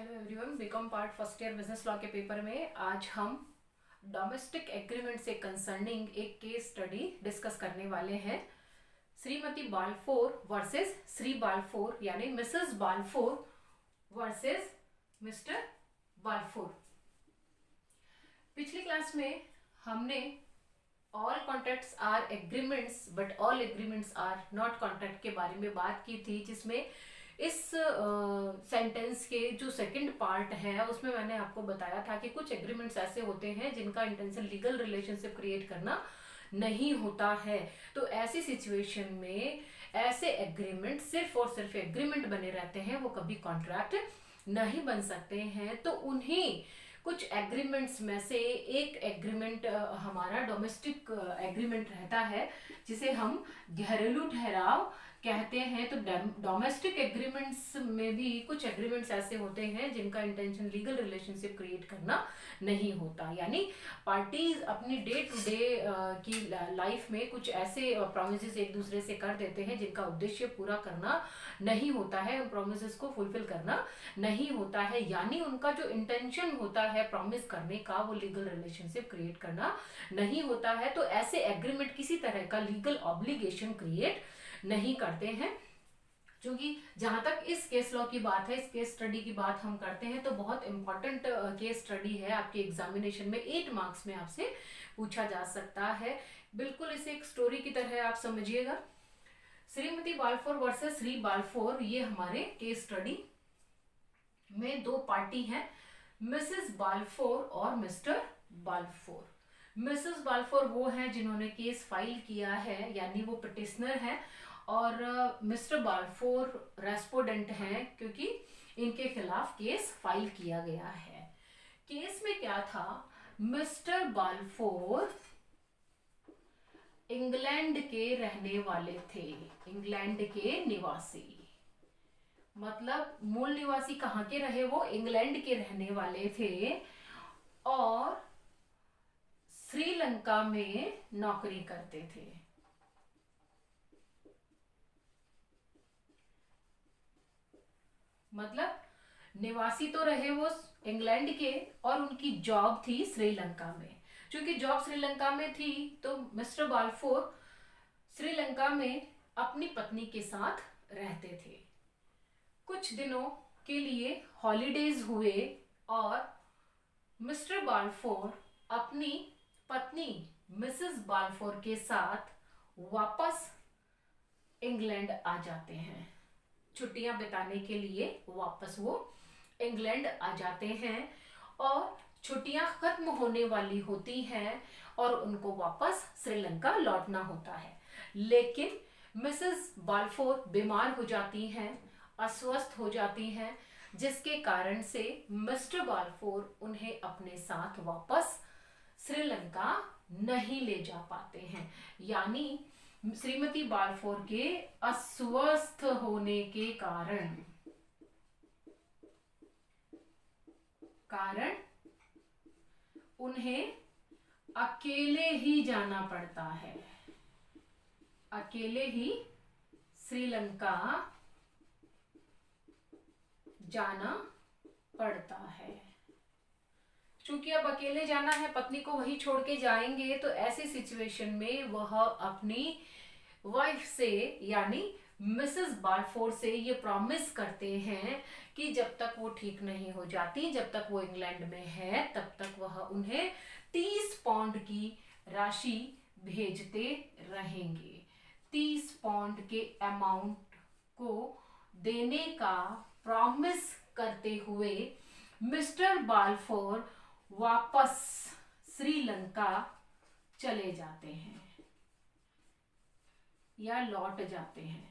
Hello everyone, BCom part first year business law के paper में आज हम डोमेस्टिक एग्रीमेंट से कंसर्निंग एक केस स्टडी डिस्कस करने वाले हैं। Shrimati Balfour versus Shri Balfour यानी Mrs Balfour versus mister Balfour. पिछली क्लास में हमने all contracts are agreements but all agreements are not contract के बारे में बात की थी, जिसमें इस सेंटेंस के जो सेकंड पार्ट है उसमें मैंने आपको बताया था कि कुछ एग्रीमेंट्स ऐसे होते हैं जिनका इंटेंशन लीगल रिलेशनशिप क्रिएट करना नहीं होता है। तो ऐसी सिचुएशन में ऐसे एग्रीमेंट सिर्फ और सिर्फ एग्रीमेंट बने रहते हैं, वो कभी कॉन्ट्रैक्ट नहीं बन सकते हैं। तो उन्हीं कुछ एग्रीमेंट्स में से एक एग्रीमेंट हमारा डोमेस्टिक एग्रीमेंट रहता है, जिसे हम घरेलू ठहराव कहते हैं। तो डोमेस्टिक एग्रीमेंट्स में भी कुछ एग्रीमेंट्स ऐसे होते हैं जिनका इंटेंशन लीगल रिलेशनशिप क्रिएट करना नहीं होता, यानी पार्टीज अपनी डे टू डे की लाइफ में कुछ ऐसे प्रोमिसेस एक दूसरे से कर देते हैं जिनका उद्देश्य पूरा करना नहीं होता है, प्रोमिसेस को फुलफिल करना नहीं होता है, यानी उनका जो इंटेंशन होता है प्रॉमिस करने का वो लीगल रिलेशनशिप क्रिएट करना नहीं होता है। तो ऐसे एग्रीमेंट किसी तरह का लीगल ऑब्लिगेशन क्रिएट नहीं करते हैं। क्योंकि जहां तक इस केस लॉ की बात है, इस केस स्टडी की बात हम करते हैं, तो बहुत इंपॉर्टेंट केस स्टडी है, आपके एग्जामिनेशन में 8 मार्क्स में आपसे पूछा जा सकता है। बिल्कुल इसे एक स्टोरी की तरह आप समझिएगा। Shrimati Balfour versus Shri Balfour, ये हमारे केस स्टडी में दो पार्टी हैं, मिसेस बालफोर और मिस्टर बालफोर। मिसेस बालफोर वो हैं जिन्होंने केस फाइल किया है, यानी वो पिटिशनर हैं, और मिस्टर बालफोर रेस्पोंडेंट हैं, क्योंकि इनके खिलाफ केस फाइल किया गया है। केस में क्या था, मिस्टर बालफोर इंग्लैंड के रहने वाले थे, इंग्लैंड के निवासी, मतलब मूल निवासी कहाँ के रहे, वो इंग्लैंड के रहने वाले थे और श्रीलंका में नौकरी करते थे। मतलब निवासी तो रहे वो इंग्लैंड के और उनकी जॉब थी श्रीलंका में। क्योंकि जॉब श्रीलंका में थी तो मिस्टर बालफोर श्रीलंका में अपनी पत्नी के साथ रहते थे। कुछ दिनों के लिए हॉलीडेज हुए और मिस्टर बालफोर अपनी पत्नी मिसेस बालफोर के साथ वापस इंग्लैंड आ जाते हैं। छुट्टियां बिताने के लिए वापस वो इंग्लैंड आ जाते हैं और छुट्टियां खत्म होने वाली होती हैं और उनको वापस श्रीलंका लौटना होता है। लेकिन मिसेस बालफोर बीमार हो जाती हैं, अस्वस्थ हो जाती हैं, जिसके कारण से मिस्टर बालफोर उन्हें अपने साथ वापस श्रीलंका नहीं ले जा पाते हैं। यानी श्रीमती बालफोर के अस्वस्थ होने के कारण उन्हें अकेले ही जाना पड़ता है, अकेले ही श्रीलंका जाना पड़ता है। क्योंकि अब अकेले जाना है, पत्नी को वहीं छोड़ के जाएंगे, तो ऐसी सिचुएशन में वह अपनी वाइफ से यानी मिसेस बालफोर से ये प्रॉमिस करते हैं कि जब तक वो ठीक नहीं हो जाती, जब तक वो इंग्लैंड में है, तब तक वह उन्हें 30 पाउंड की राशि भेजते रहेंगे। 30 पाउंड के अमाउंट को देने का प्रॉमिस करते हुए मिस्टर बालफोर वापस श्रीलंका चले जाते हैं या लौट जाते हैं।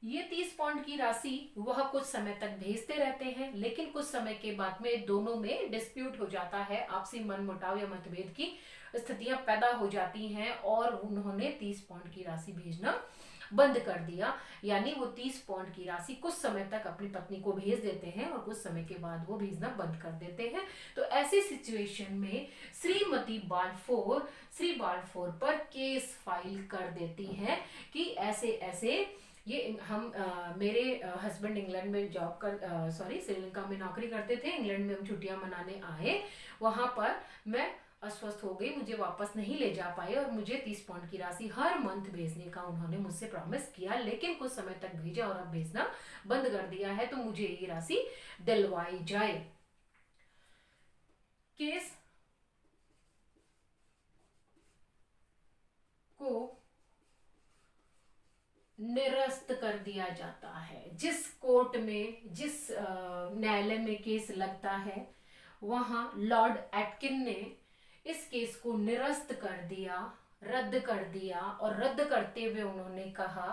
ये 30 पाउंड की राशि वह कुछ समय तक भेजते रहते हैं, लेकिन कुछ समय के बाद में दोनों में डिस्प्यूट हो जाता है, आपसी मनमुटाव या मतभेद की स्थितियां पैदा हो जाती हैं और उन्होंने 30 पाउंड की राशि भेजना बंद कर दिया। यानी वो 30 पाउंड की राशि कुछ समय तक अपनी पत्नी को भेज देते हैं और कुछ समय के बाद वो भेजना बंद कर देते हैं। तो ऐसी सिचुएशन में श्रीमती बालफोर श्री बालफोर पर केस फाइल कर देती हैं कि ऐसे ऐसे ये हम मेरे हस्बैंड इंग्लैंड में जॉब कर श्रीलंका में नौकरी करते थे। इंग्लैंड में हम छुट्टियां मनाने आए, वहां पर मैं अस्वस्थ हो गई, मुझे वापस नहीं ले जा पाए और मुझे 30 पाउंड की राशि हर मंथ भेजने का उन्होंने मुझसे प्रॉमिस किया, लेकिन कुछ समय तक भेजा और अब भेजना बंद कर दिया है, तो मुझे ये राशि दिलवाई जाए। केस को निरस्त कर दिया जाता है। जिस कोर्ट में, जिस न्यायालय में केस लगता है, वहां लॉर्ड एटकिन ने इस केस को निरस्त कर दिया, रद्द कर दिया, और रद्द करते हुए उन्होंने कहा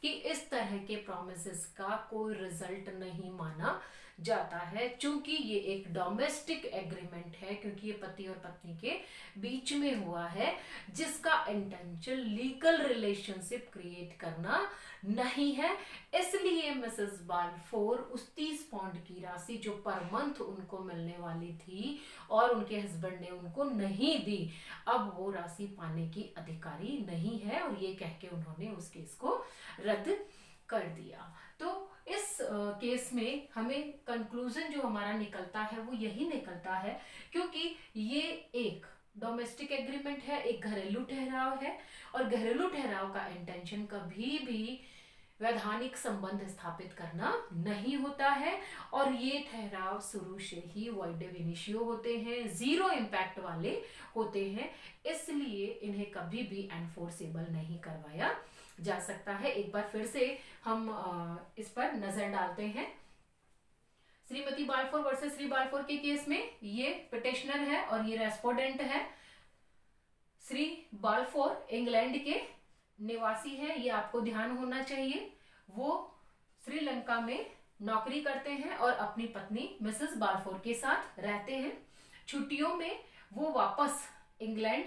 कि इस तरह के प्रोमिसेस का कोई रिजल्ट नहीं माना जाता है, क्योंकि ये एक डोमेस्टिक एग्रीमेंट है, क्योंकि ये पति और पत्नी के बीच में हुआ है, जिसका इंटेंशन लीगल रिलेशनशिप क्रिएट करना नहीं है। इसलिए मिसेस बाल्फोर उस 30 पाउंड की राशि जो पर मंथ उनको मिलने वाली थी और उनके हस्बैंड ने उनको नहीं दी, अब वो राशि पाने की अधिकारी नहीं है, और ये कह के उन्होंने उस केस को रद्द कर दिया। तो इस केस में हमें कंक्लूजन जो हमारा निकलता है वो यही निकलता है, क्योंकि ये एक डोमेस्टिक एग्रीमेंट है, एक घरेलू ठहराव है, और घरेलू ठहराव का इंटेंशन कभी भी वैधानिक संबंध स्थापित करना नहीं होता है, और ये ठहराव शुरू से ही वॉइड विनिशियो होते हैं, जीरो इम्पैक्ट वाले होते हैं, इसलिए इन्हें कभी भी एनफोर्सेबल नहीं करवाया जा सकता है। एक बार फिर से हम इस पर नजर डालते हैं। Shrimati Balfour versus Shri Balfour के केस में ये पिटिशनर है और ये रेस्पोंडेंट है। श्री बाल्फोर इंग्लैंड के निवासी है, ये आपको ध्यान होना चाहिए। वो श्रीलंका में नौकरी करते हैं और अपनी पत्नी मिसेस बाल्फोर के साथ रहते हैं। छुट्टियों में वो वापस इंग्लैंड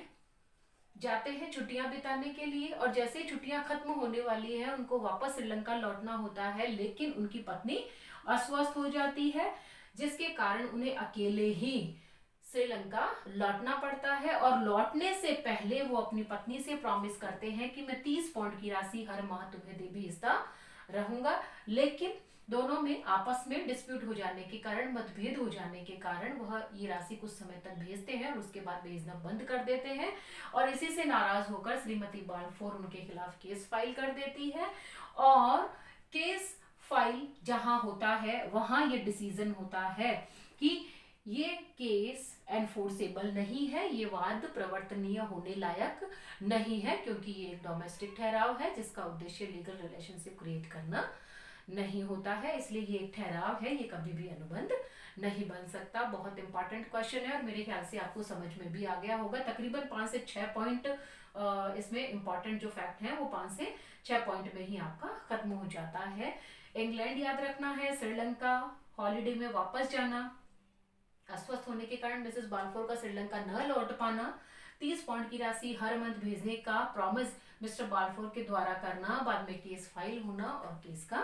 जाते हैं छुट्टियां बिताने के लिए, और जैसे ही छुट्टियां खत्म होने वाली है उनको वापस श्रीलंका लौटना होता है, लेकिन उनकी पत्नी अस्वस्थ हो जाती है, जिसके कारण उन्हें अकेले ही श्रीलंका लौटना पड़ता है। और लौटने से पहले वो अपनी पत्नी से प्रॉमिस करते हैं कि मैं 30 पाउंड की राशि हर माह तुम्हें दे भेजता रहूंगा, लेकिन दोनों में आपस में डिस्प्यूट हो जाने के कारण, मतभेद हो जाने के कारण वह ये राशि कुछ समय तक भेजते हैं और उसके बाद भेजना बंद कर देते हैं, और इसी से नाराज होकर श्रीमती बाल्फोर उनके खिलाफ केस फाइल कर देती है। और केस फाइल जहां होता है वहां ये डिसीजन होता है कि ये केस एनफोर्सेबल नहीं है, ये वाद प्रवर्तनीय होने लायक नहीं है, क्योंकि ये एक डोमेस्टिक ठहराव है जिसका उद्देश्य लीगल रिलेशनशिप क्रिएट करना नहीं होता है, इसलिए ये एक ठहराव है, ये कभी भी अनुबंध नहीं बन सकता। बहुत इंपॉर्टेंट क्वेश्चन है और मेरे ख्याल से आपको समझ में भी आ गया होगा। तकरीबन 5 से 6 पॉइंट इसमें इंपॉर्टेंट जो फैक्ट है वो 5 से 6 पॉइंट में ही आपका खत्म हो जाता है। इंग्लैंड याद रखना है, श्रीलंका हॉलीडे में वापस जाना, अस्वस्थ होने के कारण मिसेस बाल्फोर का श्रीलंका न लौट पाना, 30 पाउंड की राशि हर मंथ भेजने का प्रॉमिस मिस्टर बाल्फोर के द्वारा करना, बाद में केस फाइल होना और केस का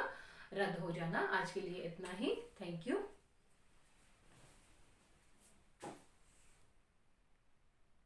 रद्द हो जाना। आज के लिए इतना ही। Thank you.